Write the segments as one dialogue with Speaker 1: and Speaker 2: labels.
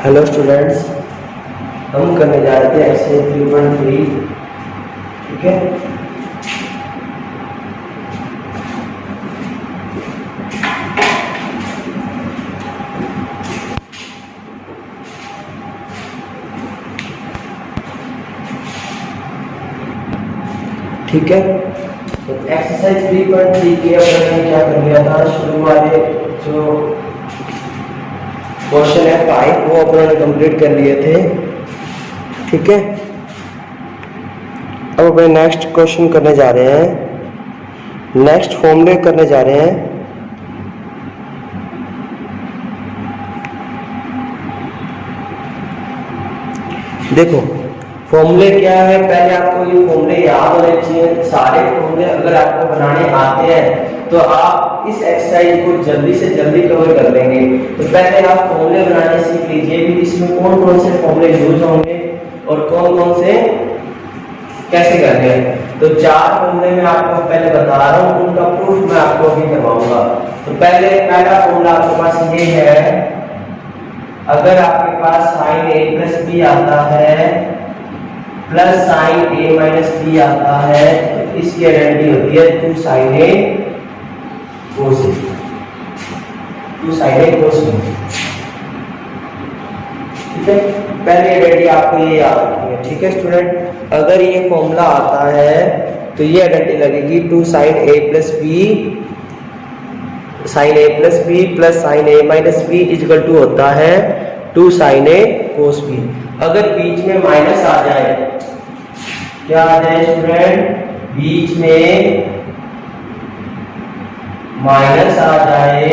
Speaker 1: Hello students, हम करने जा रहे थे एक्सरसाइज 3.3। ठीक है, ठीक है। तो एक्सरसाइज 3.3 की अपन ने क्या कर लिया था, शुरू वाले जो क्वेश्चन है 5 वो अपन ने कंप्लीट कर लिए थे। ठीक है, अब अपन नेक्स्ट क्वेश्चन करने जा रहे हैं, नेक्स्ट फॉर्मूले करने जा रहे हैं। देखो फॉर्मूले क्या है, पहले आपको ये फॉर्मूले याद होने चाहिए। सारे फॉर्मूले अगर आपको बनाने आते हैं तो आप इस एक्सरसाइज को जल्दी से जल्दी कवर कर लेंगे। तो पहले आप फॉर्मूले बनाने सीख लीजिए कि इसमें कौन कौन से फॉर्मूले यूज होंगे और कौन कौन से कैसे करने हैं। तो 4 फॉर्मूले मैं आपको पहले बता रहा हूँ, उनका प्रूफ मैं आपको अभी करवाऊंगा। तो पहला फॉर्मूला आपके पास ये है, अगर आपके पास साइन ए प्लस बी आता है plus sine A minus B आता है तो इसकी आइडेंटिटी होती है 2 साइन ए कोस ए, 2 साइन ए कोस बी। ठीक है, पहले आइडेंटिटी आपको ये याद रखनी है। ठीक है स्टूडेंट, अगर ये फॉर्मूला आता है तो ये आइडेंटिटी लगेगी 2 sine A plus B, sine A plus B plus sine A minus B equal to होता है 2 साइन ए कोस बी। अगर बीच में माइनस आ जाए, क्या आ जाए स्टूडेंट, बीच में माइनस आ जाए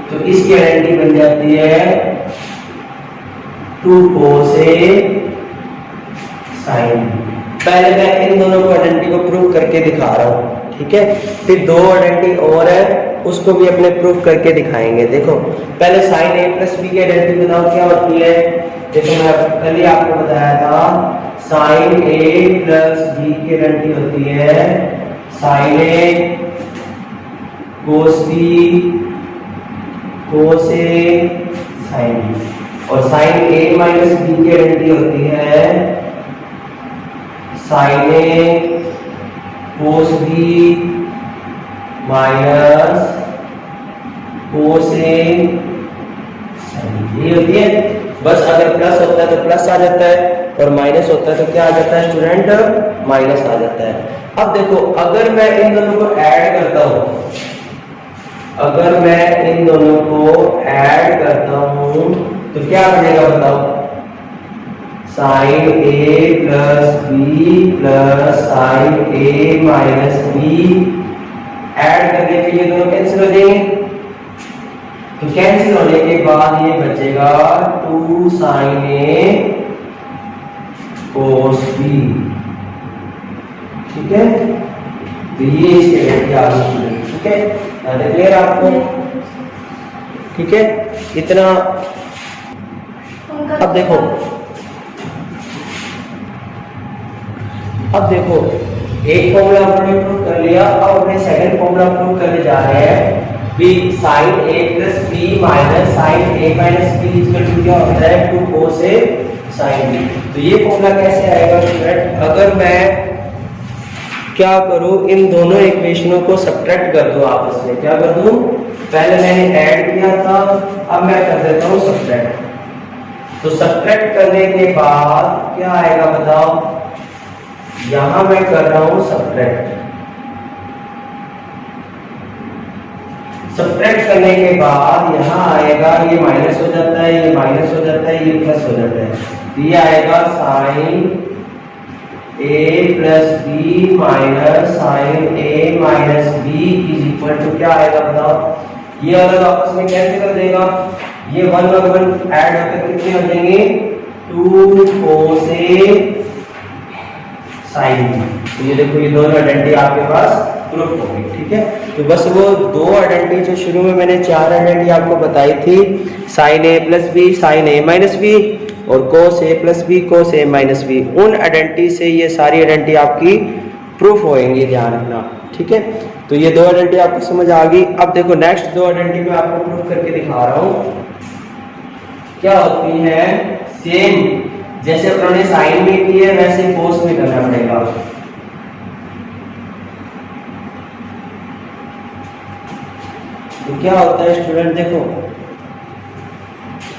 Speaker 1: तो इसकी आइडेंटिटी बन जाती है 2 कोस ए साइन बी। पहले मैं इन दोनों को आइडेंटिटी को प्रूव करके दिखा रहा हूं। ठीक है, फिर 2 आइडेंटिटी और है उसको भी अपने प्रूफ करके दिखाएंगे। देखो पहले साइन ए प्लस बी की आइडेंटिटी बताओ क्या होती है। देखो मैं कल ही आपको बताया था, साइन ए प्लस बी की आइडेंटिटी होती है साइन ए कोस बी कोस ए साइन बी, और साइन ए माइनस बी की आइडेंटिटी होती है साइन ए कोस बी माइनस कोस ए ये होती है। बस अगर प्लस होता है तो प्लस आ जाता है और माइनस होता है तो क्या आ जाता है स्टूडेंट, माइनस आ जाता है। अब देखो अगर मैं इन दोनों को ऐड करता हूं, अगर मैं इन दोनों को ऐड करता हूं तो क्या बनेगा बताओ, sign A plus B plus sine A minus B. Add करने के लिए दोनों कैंसिल हो जाएंगे, तो कैंसिल होने के बाद ये बचेगा 2 साइन ए कोस बी। ठीक है, तो ये इसके आइडेंटिटी आ गई। ठीक है, क्लियर आपको। ठीक है, इतना। अब देखो एक फॉर्मूला हमने प्रूव कर लिया, अब अपने सेकंड फॉर्मूला प्रूव करने जा रहे हैं B sine A plus B minus sine A minus B equal to क्या होता है 2 कोस ए साइन बी। तो ये फॉर्मूला कैसे आएगा स्टूडेंट, अगर मैं क्या करूं, इन दोनों इक्वेशनों को सब्ट्रैक्ट कर दूं आपस में। क्या कर दूं, पहले मैंने ऐड किया था, अब मैं कर देता हूं सब्ट्रैक्ट। तो सब्ट्रैक्ट करने के बाद क्या आएगा बताओ, यहां मैं कर रहा हूं सब्ट्रैक्ट। सब्ट्रैक्ट करने के बाद यहां आएगा, ये माइनस हो जाता है, ये माइनस हो जाता है, ये प्लस हो जाता है। ये आएगा sine A plus B minus sine A minus B is equal to क्या आएगा बताओ, ये अलग आपस में कैसे कर देगा, ये 1 और 1 ऐड होकर कितने हो जाएंगे 2 कोस ए साइन बी। तो ये देखो ये दोनों आइडेंटिटी आपके पास प्रूफ हो गई। ठीक है, तो बस वो 2 आइडेंटिटी जो शुरू में मैंने 4 आइडेंटिटी आपको बताई थी, sign A plus B sine A minus B और कोस ए प्लस बी कोस ए माइनस बी, उन आइडेंटिटी से ये सारी आइडेंटिटी आपकी प्रूफ होएंगे, ध्यान रखना, ठीक है। तो ये दो आइडेंटिटी आपको समझ आ गई। अब देखो नेक्स्ट दो आइडेंटिटी मैं आपको प्रूफ करके दिखा रहा हूं, क्या होती है। सेम जैसे अपने साइन में की है वैसे कोस में करना पड़ेगा। तो क्या होता है स्टूडेंट, देखो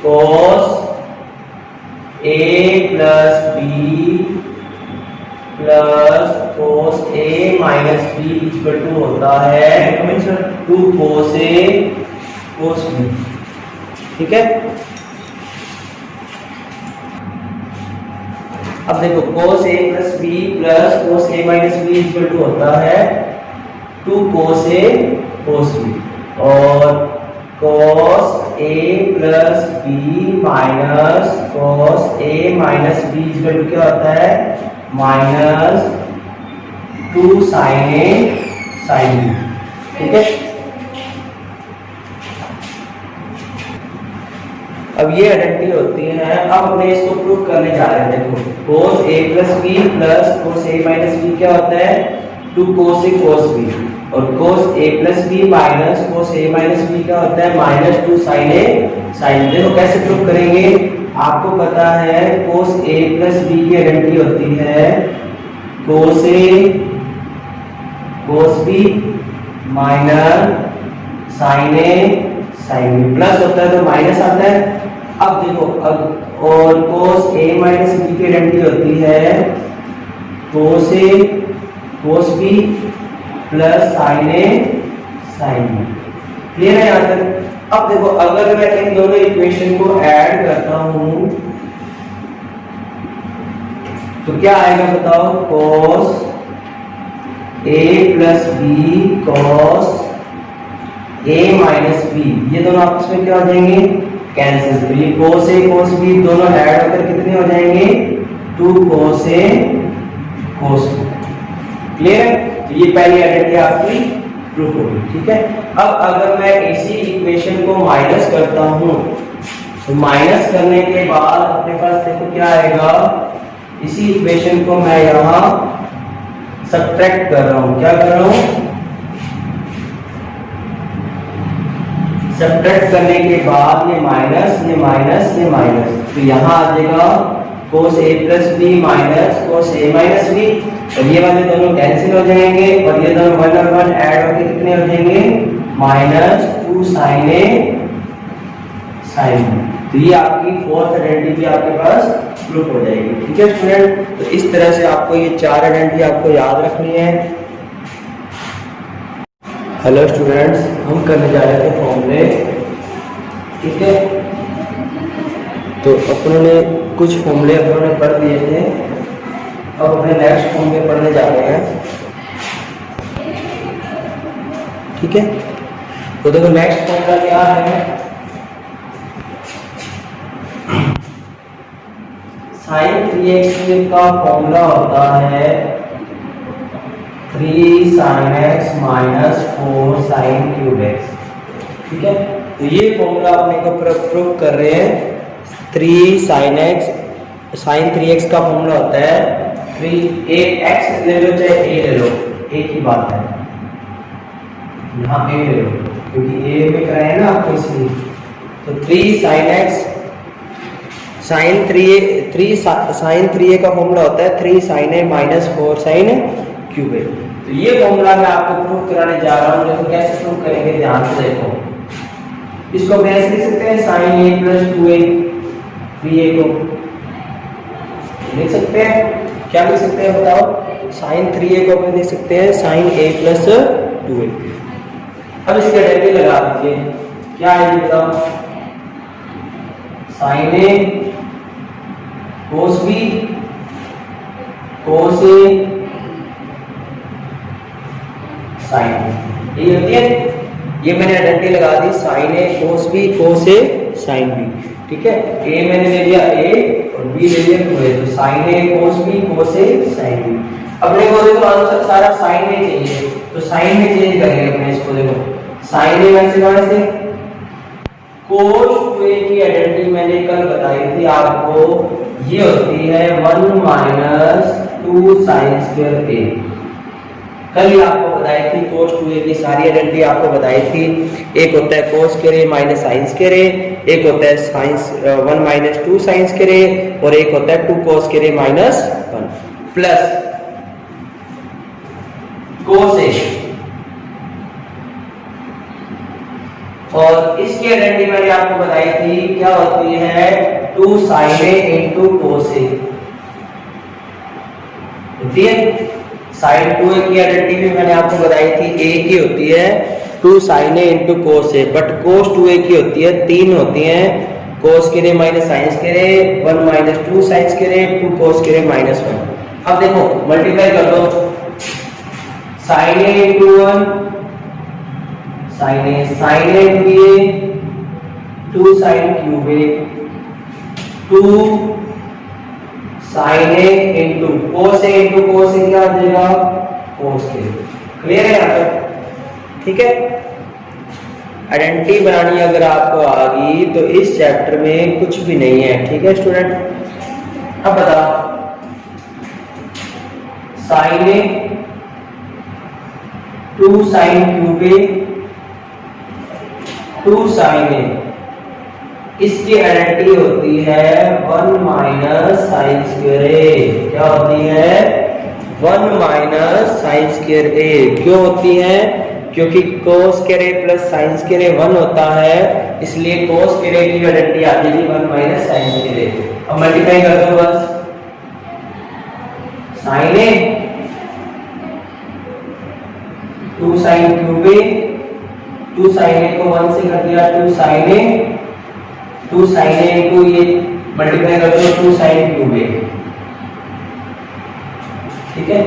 Speaker 1: cos a plus B plus cos a minus B equal to होता है 2 cos a cos b, ठीक है। अब देखो cos a plus b plus cos a minus b equal to होता है 2 cos a cos b, और cos a plus b minus cos a minus b equal to क्या होता है, minus 2 sin a sin b, ठीक है। अब ये आइडेंटिटी होती है। अब हमने इसको प्रूव करने जा रहे हैं। देखो cos a plus b plus cos a minus b क्या होता है, 2 cos a cos b, और cos a plus b minus cos a minus b क्या होता है, minus 2 sin a sin b। देखो कैसे प्रूव करेंगे, आपको पता है cos a प्लस b की आइडेंटिटी होती है cos a cos b minus sin a sin b, plus होता है तो माइनस आता है। अब देखो अब और cos a माइनस b की आइडेंटिटी होती है cos a cos b plus sin a sin b, clear है यहाँ तक। अब देखो अगर मैं इन दोनों इक्वेशन को ऐड करता हूं तो क्या आएगा बताओ, cos a plus b cos a minus b, ये दोनों आपस में क्या हो जाएंगे, कैंसिल। तो ये cos a cos b दोनों ऐड होकर कितने हो जाएंगे, 2 cos a cos b, clear है। तो ये पहली आइडेंटिटी आपकी प्रूफ होगी, ठीक है। अब अगर मैं इसी इक्वेशन को माइनस करता हूं तो माइनस करने के बाद अपने पास देखो क्या आएगा, इसी इक्वेशन को मैं यहां सब्ट्रैक्ट कर रहा हूं। क्या कर रहा हूं, सब्ट्रैक्ट करने के बाद ये माइनस ये माइनस ये माइनस, तो यहां आ जाएगा cos a plus b minus cos a minus b, और ये वाले दोनों कैंसिल हो जाएंगे और ये दोनों 1 और 1 ऐड होकर कितने हो जाएंगे, minus 2 sin a sin b। तो ये आपकी फोर्थ आइडेंटिटी भी आपके पास प्रूफ हो जाएगी, ठीक है स्टूडेंट। तो इस तरह से आपको ये 4 आइडेंटिटी आपको याद रखनी है। हेलो स्टूडेंट्स, हम करने जा रहे थे फॉर्मूले, ठीक है। तो अपनों ने कुछ फॉर्मूले अपनों ने पढ़ दिए थे, अब अपने नेक्स्ट फॉर्मूले पढ़ने जा रहे हैं, ठीक है। तो देखो नेक्स्ट फॉर्मूला क्या है, sin 3x का फॉर्मूला होता है 3 sin x minus 4 sin cube x, ठीक है। तो ये फॉर्मूला अपने को प्रूव कर रहे हैं। 3 sin x sin 3x का फॉर्मूला होता है 3 x ले लो चाहे a ले लो, एक ही बात है, यहाँ a ले लो क्योंकि a में कराए ना आपको इसलिए। तो 3 sin x sin 3a का फॉर्मूला होता है 3 sin a minus 4 sin cube a। तो ये फॉर्मूला मैं आपको प्रूव कराने जा रहा हूँ। देखो कैसे प्रूव करेंगे, ध्यान से देखो। इसको हम ऐसे लिख सकते हैं sin a plus 2a, 3a को लिख सकते हैं। क्या लिख सकते हैं बताओ, sin 3a को अपन लिख सकते हैं sin a प्लस 2a। अब इसके आइडेंटिटी लगा दीजिए, क्या आएगी बताओ, sin a cos b cos a sin a, ये होती है। ये मैंने आइडेंटिटी लगा दी sin a cos b cos a sin b, ठीक है। a मैंने ले लिया a और b ले लिया 2a, तो sin a cos b cos a sin b। अपने को देखो आंसर सारा sin में चाहिए, तो sin में चेंज करेंगे अपने इसको। देखो sin a कहां से cos 2a की आइडेंटिटी मैंने कल बताई थी आपको, ये होती है 1 माइनस 2 sin स्क्वायर a, कल ही आपको बताई थी cos 2a की सारी आइडेंटिटी आपको बताई थी। एक होता है cos के रे माइनस साइंस के रे, एक होता है साइंस 1 माइनस 2 साइंस के रे, और एक होता है 2 cos के रे माइनस 1 प्लस cos a। और इसकी आइडेंटिटी मैंने आपको बताई थी क्या होती है 2 sin a into cos a होती है। sin 2a की आइडेंटिटी भी मैंने आपको बताई थी a की होती है 2 sin a into cos a, but cos 2a की होती है 3 होती है cos के रे माइनस साइंस के रे 1 माइनस 2 साइंस के रे 2 cos के रे माइनस 1। अब देखो मल्टीप्लाई कर दो sin a into 1 sin a into a 2 sin cube a 2 sin a into cos a into cos a क्या हो जाएगा cos a। क्लियर है यहाँ तक? ठीक है। आइडेंटिटी बनानी अगर आपको आ गई तो इस चैप्टर में कुछ भी नहीं है। ठीक है स्टूडेंट। अब बताओ sin a 2 sin cube a 2 sin a, इसकी आइडेंटिटी होती है 1 माइनस साइन स्क्वायर a। क्या होती है 1 माइनस साइन स्क्वायर a। क्यों होती है? क्योंकि cos square a plus sine square a 1 होता है, इसलिए cos स्क्वायर a की आइडेंटिटी आ जाएगी 1 माइनस साइन स्क्वायर a। अब मल्टीप्लाई कर दो बस sin a 2 sin cube a 2 sin a को 1 से कर दिया 2 sin a 2 sin a into ये मल्टीप्लाई कर दो 2 sin क्यूब a। ठीक है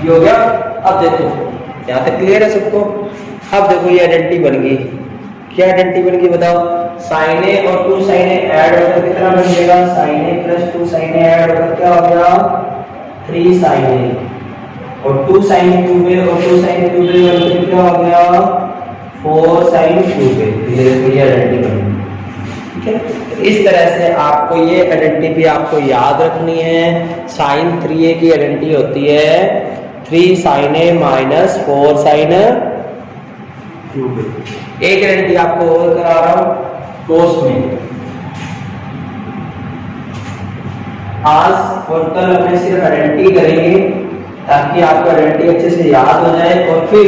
Speaker 1: ये हो गया। अब देखो यहाँ तक क्लियर है सबको? अब देखो ये आइडेंटिटी बन गई। क्या आइडेंटिटी बन गई बताओ? sin a और 2 sin a ऐड होकर कितना बन जाएगा sin a plus 2 sin a add होकर क्या हो गया 3 sin a, और 2 sin क्यूब a और 2 sin क्यूब a बनकर क्या हो गया 4 sin क्यूब a। ये आइडेंटिटी बन गई। ठीक है। तो इस तरह से आपको ये आइडेंटिटी भी आपको याद रखनी है। sin 3a की आइडेंटिटी होती है 3 sin a minus 4 sin cube a। एक आइडेंटिटी आपको और करा रहा हूं cos में। आज और कल अपने सिर्फ आइडेंटिटी करेंगे ताकि आपको आइडेंटिटी अच्छे से याद हो जाए, और फिर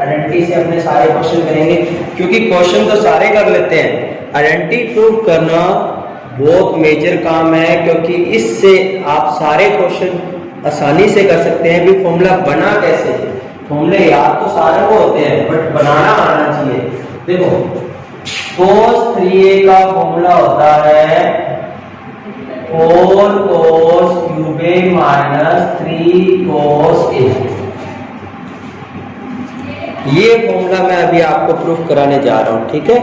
Speaker 1: आइडेंटिटी से अपने सारे क्वेश्चन करेंगे, क्योंकि क्वेश्चन तो सारे कर लेते हैं, आइडेंटिटी प्रूव करना बहुत मेजर काम है, क्योंकि इससे आप सारे क्वेश्चन आसानी से कर सकते हैं। भी फॉर्मूला बना कैसे? फॉर्मूले याद तो सारे को होते हैं बट बनाना आना चाहिए। देखो cos 3a का फॉर्मूला होता है 4 cos cube a minus 3 cos a। ये फॉर्मूला मैं अभी आपको प्रूफ कराने जा रहा हूं। ठीक है,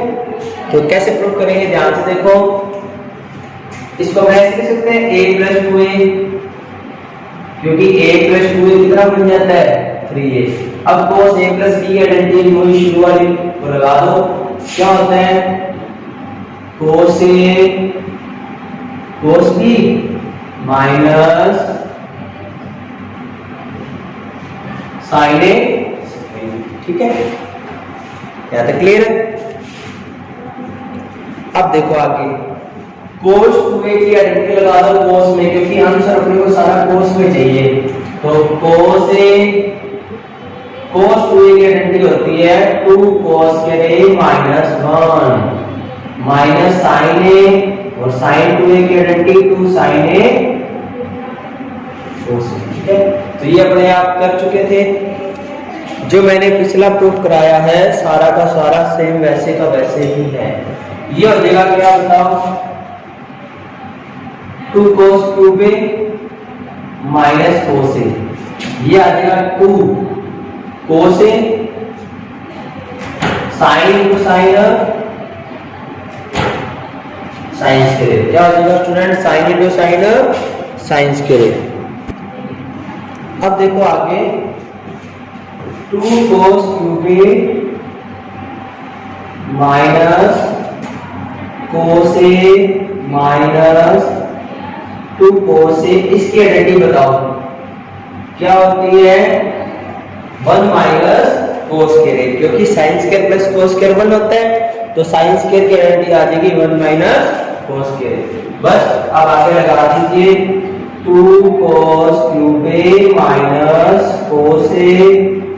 Speaker 1: तो कैसे प्रूफ करेंगे ध्यान से देखो। इसको हम ऐसे लिख सकते हैं a प्लस 2a, क्योंकि a प्लस 2a कितना बन जाता है 3a। अब cos a plus b identity वही शुरू वाली वो लगा दो। क्या होता है cos a cos b minus sin a। ठीक है, यहां तक क्लियर है? अब देखो आगे cos 2a की आइडेंटिटी लगा दो cos में, क्योंकि आंसर अपने को सारा cos में चाहिए। तो cos 2a की आइडेंटिटी होती है 2 cos के रे माइनस 1 माइनस sin a, और sin 2a की identity 2 sin a cos a। ठीक है, तो ये अपने आप कर चुके थे। जो मैंने पिछला प्रूफ कराया है सारा का सारा सेम वैसे का वैसे ही है। ये हो जाएगा क्या बताओ 2 cos cube a minus cos a। ये आ जाएगा 2 cos a sin into sin sine square. क्या हो जाएगा student sin into sin square. अब देखो आगे 2 cos cube a minus cos a minus 2 cos a, इसकी आइडेंटिटी बताओ क्या होती है 1 माइनस कोस स्क्वायर, क्योंकि sine square plus cos square 1 होता है, तो साइन स्क्वायर की आइडेंटिटी आ जाएगी 1 माइनस कोस स्क्वायर। बस अब आगे लगा दीजिए 2 cos cube a minus cos a,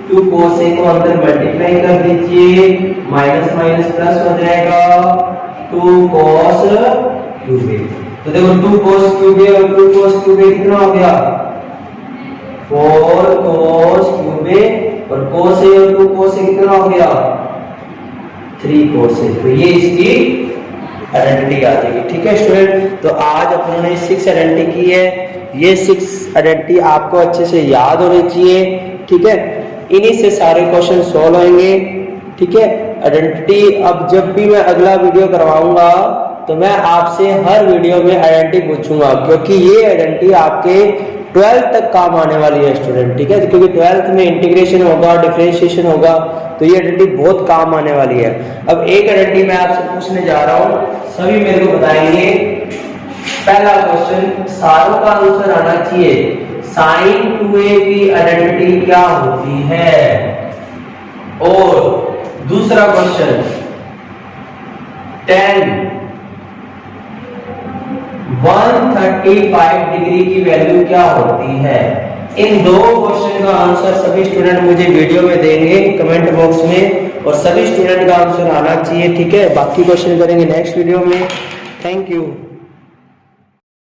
Speaker 1: 2 cos a को अंदर मल्टीप्लाई कर दीजिए, माइनस माइनस प्लस हो जाएगा 2 cos क्यूब a। तो देखो 2 cos क्यूब a और 2 cos क्यूब a कितना हो गया 4 cos क्यूब a, और cos a और 2 cos a कितना हो गया 3 cos a। तो ये इसकी आइडेंटिटी आ जाएगी। ठीक है स्टूडेंट, तो आज अपन ने 6 आइडेंटिटी की है। ये 6 आइडेंटिटी आपको अच्छे से याद होनी चाहिए। ठीक है, इन्हीं से सारे क्वेश्चन सॉल्व होंगे। ठीक है, आइडेंटिटी अब जब भी मैं अगला वीडियो करवाऊंगा तो मैं आपसे हर वीडियो में आइडेंटिटी पूछूंगा, क्योंकि ये आइडेंटिटी आपके 12th तक काम आने वाली है स्टूडेंट। ठीक है, क्योंकि 12th में इंटीग्रेशन होगा, डिफरेंशिएशन होगा, तो ये आइडेंटिटी बहुत काम आने वाली है। अब एक आइडेंटिटी मैं आपसे पूछने जा रहा हूं, सभी मेरे को बताएंगे। पहला क्वेश्चन, सारों का आंसर आना चाहिए, sin 2a की आइडेंटिटी क्या होती है। और दूसरा क्वेश्चन, tan 135 डिग्री की वैल्यू क्या होती है। इन दो क्वेश्चन का आंसर सभी स्टूडेंट मुझे वीडियो में देंगे कमेंट बॉक्स में, और सभी स्टूडेंट का आंसर आना चाहिए। ठीक है, बाकी क्वेश्चन करेंगे नेक्स्ट वीडियो में। Thank you.